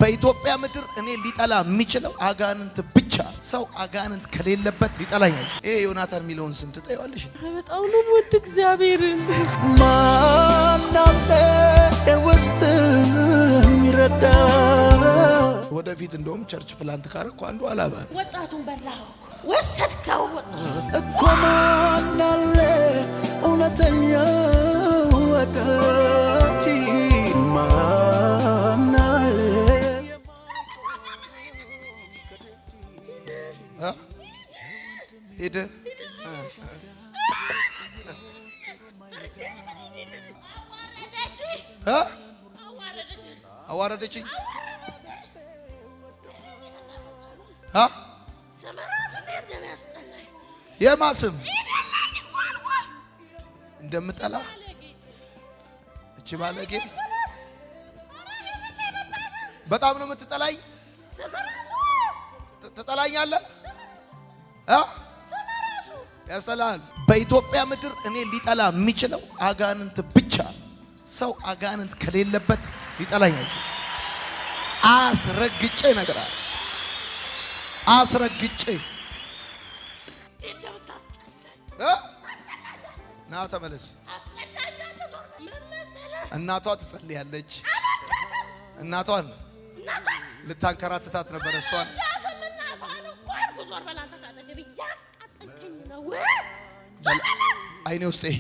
በኢትዮጵያ ምድር እኔ ሊጠላ የሚችለው አጋንንት ብቻ። ሰው አጋንንት ከሌለበት ሊጠላኝ አይችልም። ይሄ ዮናታን የሚለውን ስም ትጠይዋለሽ? በጣም ነው ወድ እግዚአብሔርን ማናለ ውስጥ የሚረዳ ወደፊት እንደውም ቸርች ፕላንት ካረኩ አንዱ አላባ ወጣቱን በላው ወሰድከው እኮ ማናለ እውነተኛ ወዳጅ ማናለ ሄደ አዋረደችኝ። የማስም እንደምጠላ እቺ ባለጌ በጣም ነው የምትጠላኝ። ትጠላኛለህ? ያስጠላል። በኢትዮጵያ ምድር እኔ ሊጠላ የሚችለው አጋንንት ብቻ። ሰው አጋንንት ከሌለበት ሊጠላኝ አይችልም። አስረግጬ ነገራል። አስረግጬ ና ተመለስ። እናቷ ትጸልያለች። እናቷን ልታንከራትታት ነበር። እሷን አይኔ ውስጥ ይሄ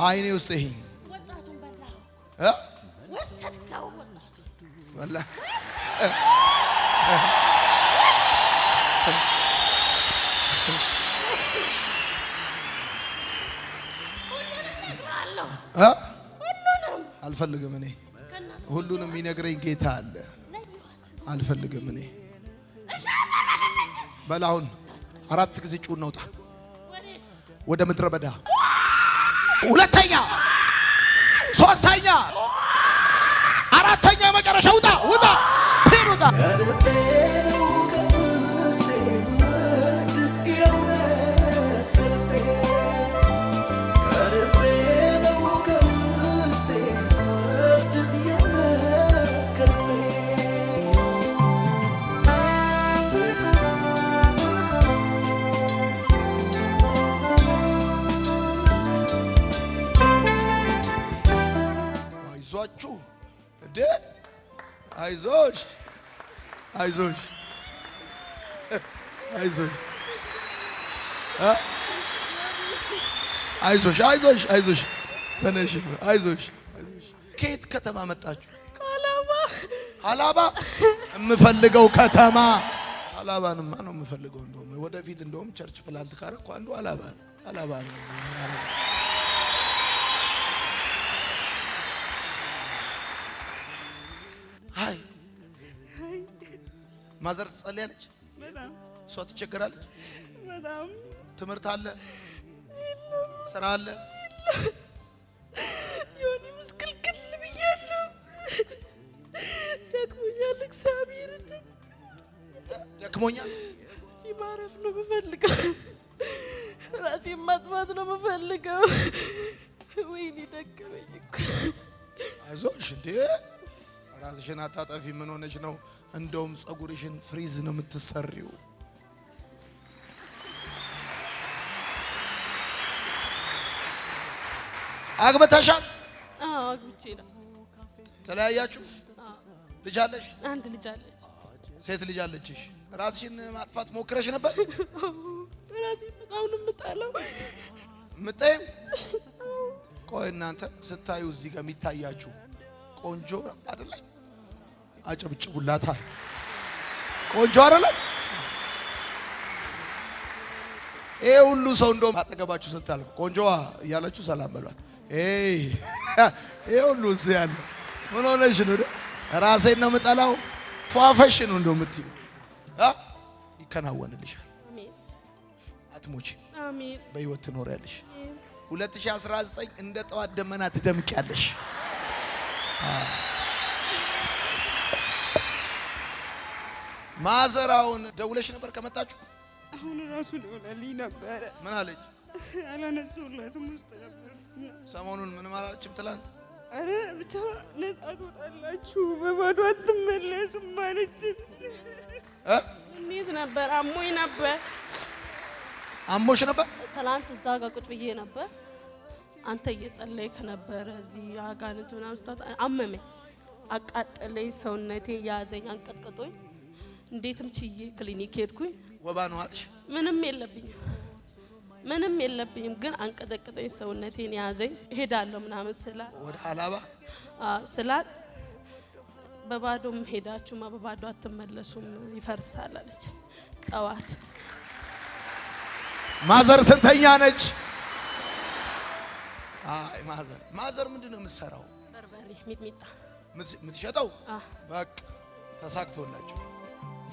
አይኔ ውስጥ ይሄ ወሰድከው ወላ አልፈልግም። እኔ ሁሉንም የሚነግረኝ ጌታ አለ። አልፈልግም። እኔ በላሁን 4 ጊዜ ጩኸት ነውጣ ወደ ምድረ በዳ፣ ሁለተኛ፣ ሶስተኛ፣ አራተኛ፣ መጨረሻ ውጣ ውጣ ፒሩታ እንዴ አይዞሽ አይዞሽ አይዞሽ አይዞሽ አይዞሽ አይዞሽ ተነሽ አይዞሽ አይዞሽ። ከየት ከተማ መጣችሁ? ሀላባ የምፈልገው ከተማ ሀላባንማ ነው የምፈልገው። እንደውም ወደፊት እንደውም ቸርች ፕላንት ካረኩ አንዱ ሀላባ ነው። አይ ማዘር ትጸልያለች። በጣም እሷ ትቸገራለች። በጣም ትምህርት አለ፣ ስራ አለ። ዮኒ ምስቅልቅል ብያለሁ። ደክሞኛል። እግዚአብሔር ደክሞኛል። ማረፍ ነው የምፈልገው። ራሴን ማጥፋት ነው የምፈልገው። ወይኔ ደከመኝ እኮ። አይዞሽ እንዴ ራስሽን አታጠፊ። ምን ሆነሽ ነው? እንደውም ጸጉርሽን ፍሪዝ ነው የምትሰሪው። አግብተሻል? አዎ አግብቼ ነው። ተለያያችሁ? ልጅ አለሽ? አንድ ልጅ አለች። ሴት ልጅ አለችሽ። ራስሽን ማጥፋት ሞክረሽ ነበር? ራሴን በጣም ነው የምጣለው። ምጠይም ቆይ እናንተ ስታዩ እዚህ ጋር የሚታያችሁ ቆንጆ አይደለም? አጨብጭቡላታል። ቆንጆ አይደለም? ይሄ ሁሉ ሰው እንደውም አጠገባችሁ ስታልፍ ቆንጆዋ እያላችሁ ሰላም በሏት። ይሄ ሁሉ እዚህ ያለ ምን ሆነሽ ነው? ራሴን ነው የምጠላው። ፏፈሽ ነው እንደው የምትዩ ይከናወንልሻል። አሜን። አትሞቺ። አሜን። በህይወት ትኖሪያለሽ። 2019 እንደ ጠዋት ደመና ትደምቂያለሽ። ማዘራውን ደውለሽ ነበር ከመጣችሁ? አሁን ራሱ ደውላልኝ ነበር። ምን አለች? አላነሱላትም ውስጥ ነበር። ሰሞኑን ምንም አላለችም? ትላንት አረ ብቻ ነፃ ትወጣላችሁ፣ በባዶ አትመለሱም ማለችን። እንዴት ነበር? አሞኝ ነበር። አሞሽ ነበር? ትናንት እዛ ጋር ቁጭ ብዬ ነበር። አንተ እየጸለይክ ነበር። እዚህ አጋንንት ምናምን ስታወጣ አመመኝ፣ አቃጠለኝ፣ ሰውነቴ ያዘኝ፣ አንቀጥቅጦኝ እንዴትም ችዬ ክሊኒክ ሄድኩኝ። ወባ ነው አልሽ? ምንም የለብኝም፣ ግን አንቀጠቅጠኝ፣ ሰውነቴን ያዘኝ። ሄዳለሁ ምናምን ስላት ወደ ሀላባ ስላት በባዶም ሄዳችሁማ በባዶ አትመለሱም ይፈርሳል አለች። ጠዋት ማዘር ስንተኛ ነች? አይ ማዘር ምንድነው የምትሰራው? በርበሬ ሚጥሚጣ የምትሸጠው። በቃ ተሳክቶላችሁ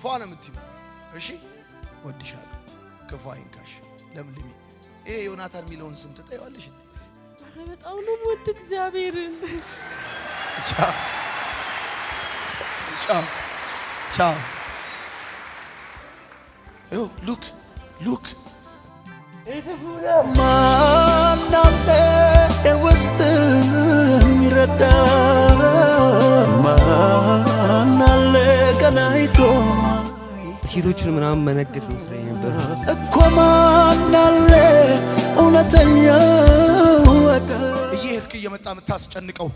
ፏ ነው የምትይው። እሺ ወድሻለሁ፣ ክፉ አይንካሽ፣ ለምልሚ። ይሄ ዮናታን የሚለውን ስም ትጠይዋለሽ? አረ በጣም ነው ወድ እግዚአብሔርን። ቻው ቻው ቻው። ይኸው ሉክ ማን አለ ውስጥ የሚረዳ? ማን አለ ቀናይቶ? ሴቶቹን ምናምን መነገድ ነው ስራዬ ነበር እኮ። ማን አለ እውነተኛ እየሄድክ እየመጣ የምታስጨንቀው?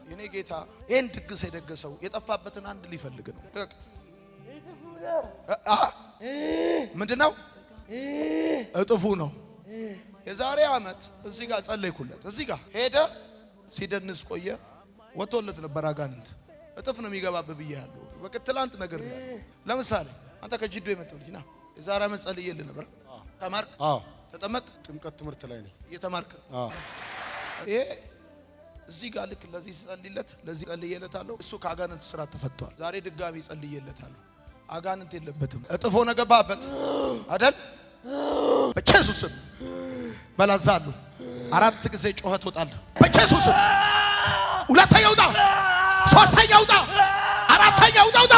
የኔ ጌታ ይህን ድግስ የደገሰው የጠፋበትን አንድ ሊፈልግ ነው። ምንድነው? እጥፉ ነው። የዛሬ ዓመት እዚህ ጋር ጸለይኩለት። እዚህ ጋር ሄደ ሲደንስ ቆየ። ወጥቶለት ነበር አጋንንት። እጥፍ ነው የሚገባብህ ብያለሁ። በቃ ትላንት ነገር ያለው ለምሳሌ አንተ ከጅዶ የመጣው ልጅ ና የዛሬ ዓመት ጸልዬልህ ነበር። ተማርክ? አዎ። ተጠመቅ? ጥምቀት ትምህርት ላይ ነኝ። እየተማርክ? አዎ። ይሄ እዚህ ጋር ልክ ለዚህ ጸልይለት፣ ለዚህ ጸልዬለታለሁ። እሱ ከአጋንንት ስራ ተፈቷል። ዛሬ ድጋሚ ጸልዬለታለሁ። አጋንንት የለበትም። እጥፎ ነገባበት አይደል? በኢየሱስ ስም በላዛሉ 4 ጊዜ ጮኸት ወጣል። በኢየሱስ ስም ሁለተኛው ውጣ፣ ሶስተኛው ውጣ፣ አራተኛው ውጣ።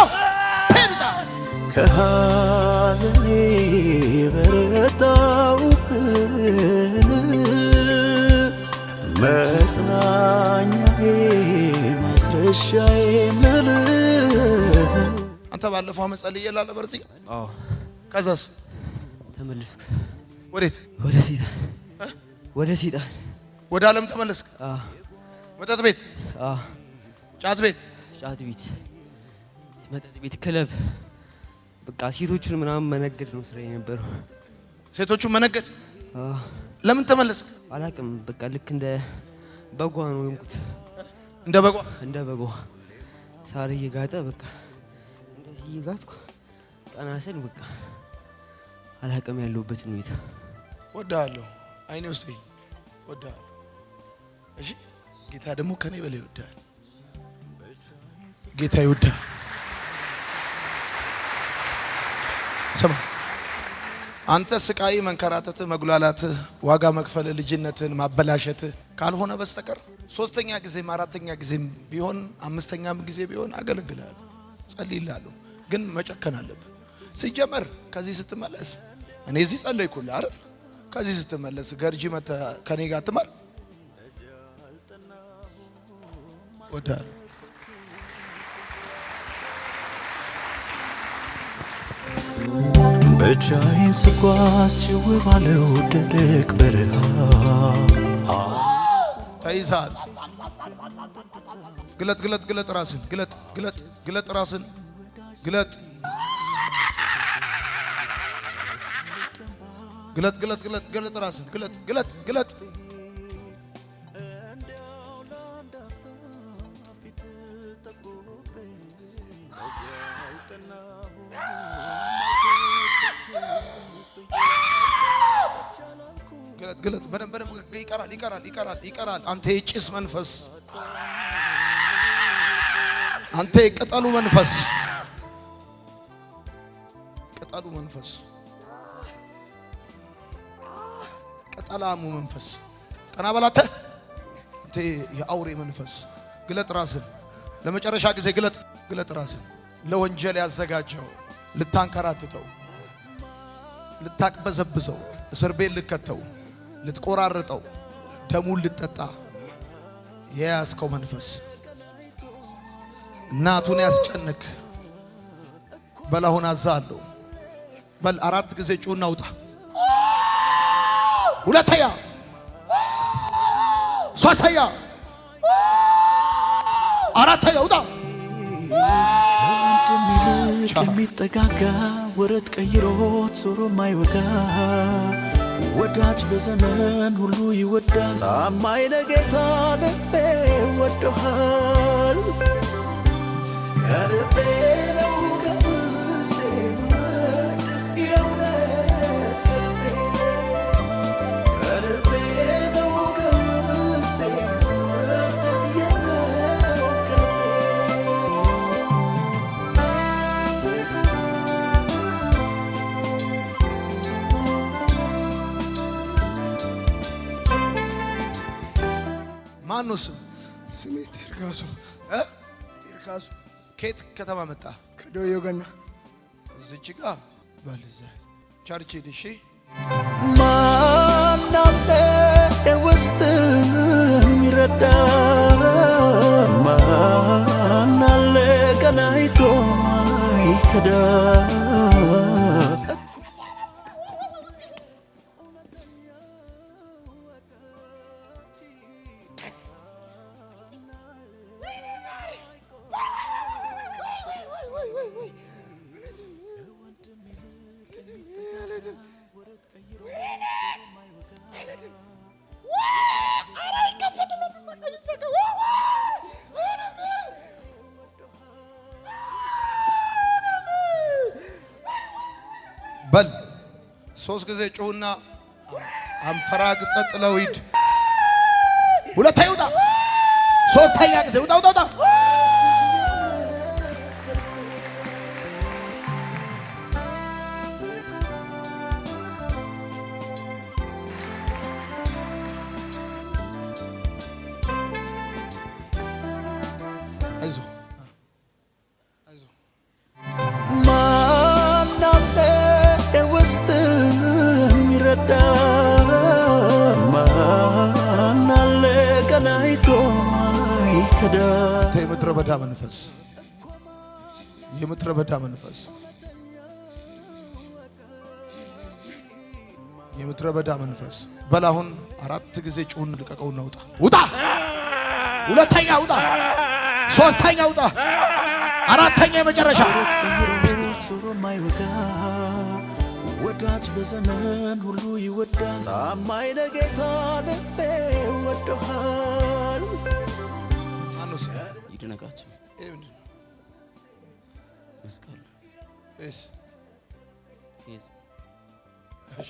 ፔሪዳ ከሐዘኔ በረታው መጽናኛዬ ማስረሻዬ አንተ ባለፈው ዓመት ጸልዬልሃል ነበር እዚህ? አዎ። ከዛስ ተመለስክ? ወዴት? ወደ ሰይጣን። ወደ ሰይጣን፣ ወደ ዓለም ተመለስክ? አዎ። መጠጥ ቤት? አዎ። ጫት ቤት? ጫት ቤት፣ መጠጥ ቤት፣ ክለብ፣ በቃ ሴቶቹን ምናምን መነገድ ነው ስራዬ ነበር። ሴቶቹን መነገድ? አዎ። ለምን ተመለስክ? አላውቅም። በቃ ልክ እንደ በጓ ነው የሆንኩት። እንደ በጓ? እንደ በጓ ሳር እየጋጠ በቃ እንደዚህ እየጋጥኩ ቀና ስል በቃ አላውቅም ያለሁበትን ሁኔታ። ወድሃለሁ፣ አይኔ ውስጥ ወድሃለሁ። እሺ ጌታ ደግሞ ከኔ በላይ ይወድሃል። ጌታ ይወድሃል። ስማ አንተ ስቃይ፣ መንከራተት፣ መጉላላት፣ ዋጋ መክፈል፣ ልጅነትን ማበላሸት ካልሆነ በስተቀር 3ኛ ጊዜም 4ኛ ጊዜም ቢሆን 5ኛም ጊዜ ቢሆን አገለግልሃለሁ፣ ጸልይልሃለሁ። ግን መጨከን አለብህ። ሲጀመር ከዚህ ስትመለስ እኔ እዚህ ጸለይኩልህ አይደል? ከዚህ ስትመለስ ገርጂ መተህ ከኔ ጋር ትማር። ወዳል ብቻዬን ስጓዝ ጭው ባለው ደረቅ በረሃ ተይዛል። ግለጥ ራስን፣ ግለጥ ራስን፣ ግለጥ ራስን፣ ግለጥ። በደንብ ይቀራል። አንተ የጭስ መንፈስ፣ አንተ የቅጠሉ መንፈስ፣ ቅጠላሙ መንፈስ፣ ቀና በላተ አንተ የአውሬ መንፈስ፣ ግለጥ ራስን። ለመጨረሻ ጊዜ ግለጥ ራስን። ለወንጀል ያዘጋጀው ልታንከራትተው፣ ልታቅበዘብዘው፣ እስር ቤት ልከተው፣ ልትቆራርጠው፣ ደሙን ልጠጣ የያዝከው መንፈስ እናቱን ያስጨንቅ በላሁን አዛለሁ በል 4 ጊዜ ጩና ውጣ። ሁለተኛ፣ ሶስተኛ፣ አራተኛ ውጣ። የሚጠጋጋ ወረት ቀይሮት ዞሮ ማይወጋ ወዳጅ በዘመን ሁሉ ይወዳል። ታማኝ ለጌታ ልቤ ወዶሃል። ከልቤ ነው ከውስጤ ወድ የእውነት ከልቤ ነው ከውስጤ ወድ የእውነት ማነው ስም? ስሜ ቴርካሱ ቴርካሱ። ከየት ከተማ መጣ? ከዶዮ ገና እዚች ጋር ባልዛ ቸርች ሄድ። እሺ ማናለ ውስጥ የሚረዳ ማናለ ቀናይቶ አይከዳ በል 3 ጊዜ ጩሁና አንፈራግጠህ ጥለው ሂድ። ሁለተኛ ውጣ። ሶስተኛ ጊዜ ውጣ ውጣ ውጣ። አይዞህ አይዞህ። ማናለ ውስጥ የሚረዳ ማናለ ቀናይቶ አይከዳ። የምድረ በዳ መንፈስ የምድረ በዳ መንፈስ የምድረ በዳ መንፈስ በል አሁን 4 ጊዜ ጩሁን ልቀቀውና ውጣ ውጣ። ሁለተኛ ውጣ። ሶስተኛ ውጣ። አራተኛ የመጨረሻ ዞሮ ማይወጋ ወዳጅ በዘመን ሁሉ ይወዳል። ታማኝ ለጌታ ልቤ ወዶሃል። ማነው ስም? ይድነቃቸው ይሄ ምንድን ነው? መስቀል እሺ ፌዝ እሺ